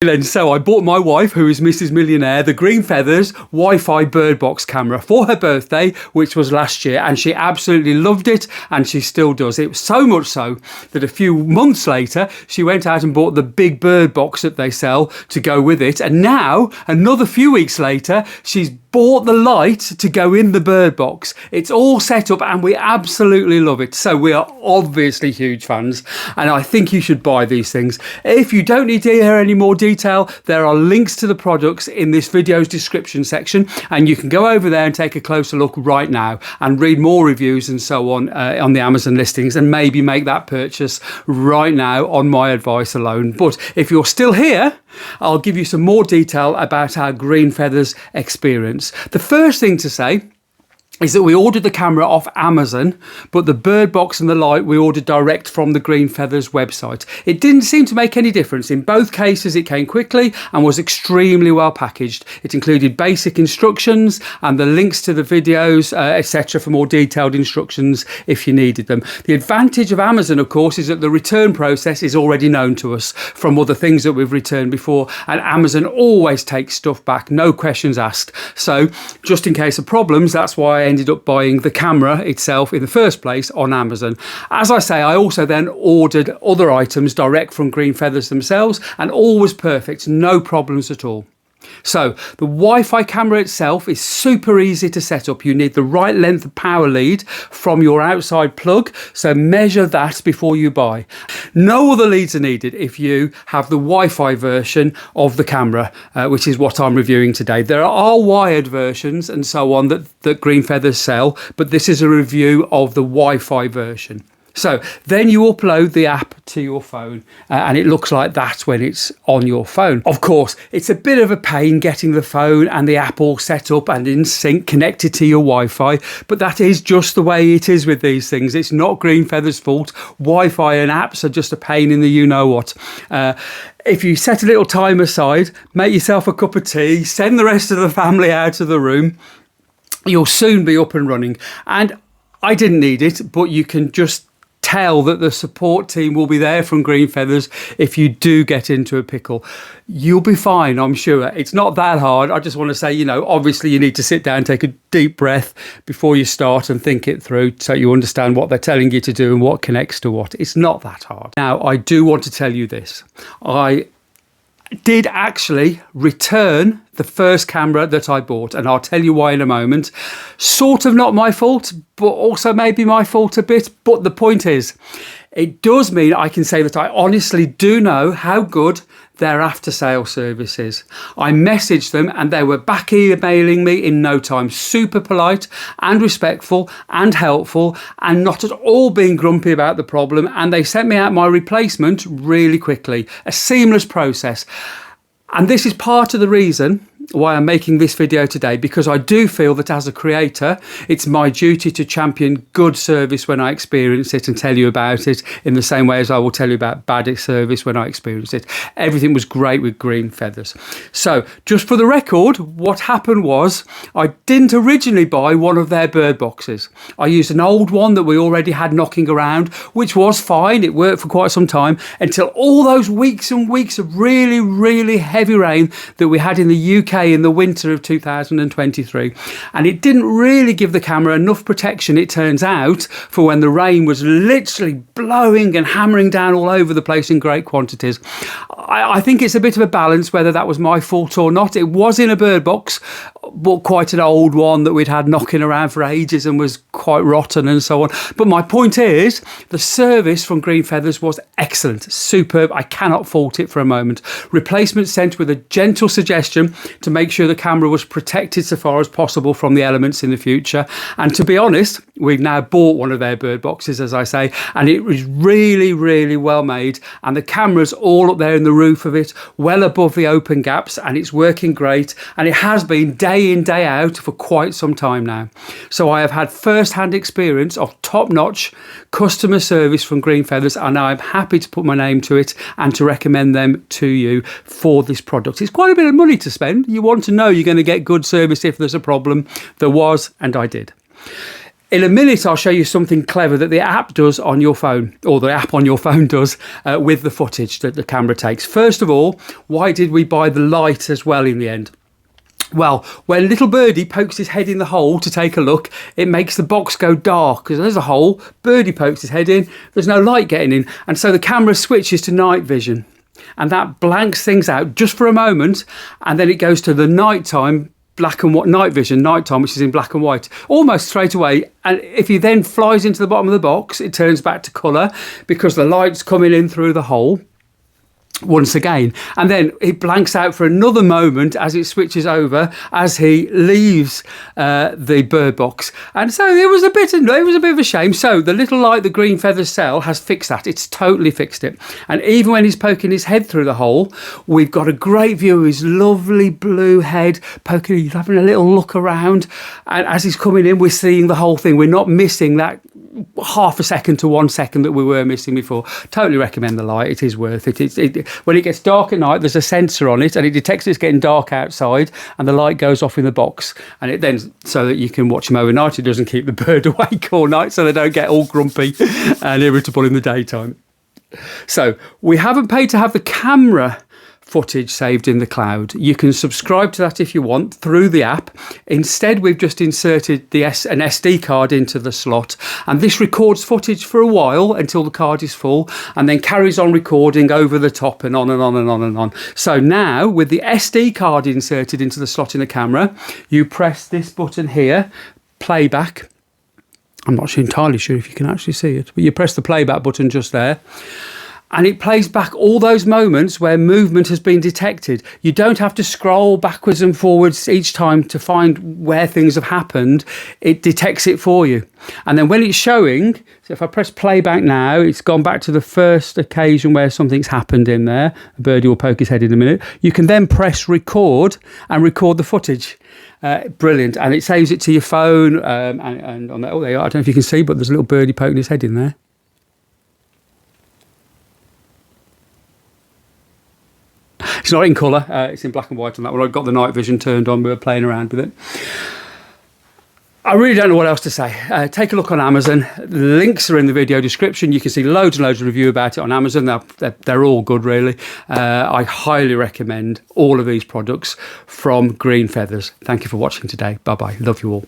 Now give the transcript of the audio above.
So I bought my wife, who is Mrs. Millionaire, the Green Feathers Wi-Fi birdbox camera for her birthday, which was last year, and she absolutely loved it, and she still does. It was so much so that a few months later she went out and bought the big birdbox that they sell to go with it, and now another few weeks later she's bought the light to go in the bird box. It's all set up and we absolutely love it. So we are obviously huge fans, and I think you should buy these things. If you don't need to hear any more detail, there are links to the products in this video's description section, and you can go over there and take a closer look right now and read more reviews and so on the Amazon listings, and maybe make that purchase right now on my advice alone. But if you're still here, I'll give you some more detail about our Green Feathers experience. The first thing to say is that we ordered the camera off Amazon, but the bird box and the light we ordered direct from the Green Feathers website. It didn't seem to make any difference. In both cases it came quickly and was extremely well packaged. It included basic instructions and the links to the videos, etc., for more detailed instructions if you needed them. The advantage of Amazon, of course, is that the return process is already known to us from other things that we've returned before, and Amazon always takes stuff back, no questions asked. So just in case of problems, that's why I ended up buying the camera itself in the first place on Amazon. As I say, I also then ordered other items direct from Green Feathers themselves, and all was perfect, no problems at all. So the Wi-Fi camera itself is super easy to set up. You need the right length of power lead from your outside plug, so measure that before you buy. No other leads are needed if you have the Wi-Fi version of the camera, which is what I'm reviewing today. There are wired versions and so on that Green Feathers sell, but this is a review of the Wi-Fi version. So then you upload the app to your phone, and it looks like that when it's on your phone. Of course, it's a bit of a pain getting the phone and the app all set up and in sync, connected to your Wi-Fi, but that is just the way it is with these things. It's not Green Feathers' fault. Wi-Fi and apps are just a pain in the you-know-what. If you set a little time aside, make yourself a cup of tea, send the rest of the family out of the room, you'll soon be up and running. And I didn't need it, but you can just tell that the support team will be there from Green Feathers if you do get into a pickle. You'll be fine, I'm sure. It's not that hard. I just want to say, obviously you need to sit down, take a deep breath before you start and think it through so you understand what they're telling you to do and what connects to what. It's not that hard. Now, I do want to tell you this. I did actually return the first camera that I bought, and I'll tell you why in a moment. Sort of not my fault, but also maybe my fault a bit. But the point is, it does mean I can say that I honestly do know how good their after sale service is. I messaged them and they were back emailing me in no time. Super polite and respectful and helpful, and not at all being grumpy about the problem. And they sent me out my replacement really quickly. A seamless process. And this is part of the reason why I'm making this video today, because I do feel that as a creator, it's my duty to champion good service when I experience it and tell you about it in the same way as I will tell you about bad service when I experience it. Everything was great with Green Feathers. So just for the record, what happened was I didn't originally buy one of their bird boxes. I used an old one that we already had knocking around, which was fine. It worked for quite some time until all those weeks and weeks of really, really heavy rain that we had in the UK in the winter of 2023, and it didn't really give the camera enough protection, it turns out, for when the rain was literally blowing and hammering down all over the place in great quantities. I think it's a bit of a balance whether that was my fault or not. It was in a bird box, but quite an old one that we'd had knocking around for ages and was quite rotten and so on. But my point is, the service from Green Feathers was excellent, superb. I cannot fault it for a moment. Replacement sent with a gentle suggestion to make sure the camera was protected so far as possible from the elements in the future. And to be honest, we've now bought one of their bird boxes, as I say, and it was really, really well made. And the camera's all up there in the roof of it, well above the open gaps, and it's working great. And it has been day in, day out for quite some time now. So I have had first-hand experience of top-notch customer service from Green Feathers, and I'm happy to put my name to it and to recommend them to you for this product. It's quite a bit of money to spend. You want to know you're going to get good service if there's a problem. There was, and I did. In a minute, I'll show you something clever that the app does on your phone, or the app on your phone does with the footage that the camera takes. First of all, why did we buy the light as well in the end? Well, when little birdie pokes his head in the hole to take a look, it makes the box go dark because there's a hole. Birdie pokes his head in, there's no light getting in. And so the camera switches to night vision. And that blanks things out just for a moment. And then it goes to the nighttime black and white, night vision, nighttime, which is in black and white, almost straight away. And if he then flies into the bottom of the box, it turns back to colour because the light's coming in through the hole once again, and then it blanks out for another moment as it switches over as he leaves the bird box. And so it was a bit of a shame. So the little light the green feathers sell has fixed that. It's totally fixed it. And even when he's poking his head through the hole, we've got a great view of his lovely blue head poking. He's having a little look around, and as he's coming in, we're seeing the whole thing. We're not missing that half a second to 1 second that we were missing before. Totally recommend the light. It is worth it. When it gets dark at night, there's a sensor on it and it detects it's getting dark outside, and the light goes off in the box, and it then, so that you can watch them overnight, it doesn't keep the bird awake all night so they don't get all grumpy and irritable in the daytime. So we haven't paid to have the camera footage saved in the cloud. You can subscribe to that if you want through the app. Instead, we've just inserted an SD card into the slot, and this records footage for a while until the card is full, and then carries on recording over the top and on and on and on and on. So now, with the SD card inserted into the slot in the camera, you press this button here, playback. I'm not entirely sure if you can actually see it, but you press the playback button just there, and it plays back all those moments where movement has been detected. You don't have to scroll backwards and forwards each time to find where things have happened. It detects it for you. And then when it's showing, so if I press playback now, it's gone back to the first occasion where something's happened in there. A birdie will poke his head in a minute. You can then press record and record the footage. Brilliant. And it saves it to your phone. And on that, oh, there you are. I don't know if you can see, but there's a little birdie poking his head in there. It's not in colour, it's in black and white on that one. I've got the night vision turned on, we were playing around with it. I really don't know what else to say. Take a look on Amazon. The links are in the video description. You can see loads and loads of review about it on Amazon. They're all good, really. I highly recommend all of these products from Green Feathers. Thank you for watching today. Bye-bye. Love you all.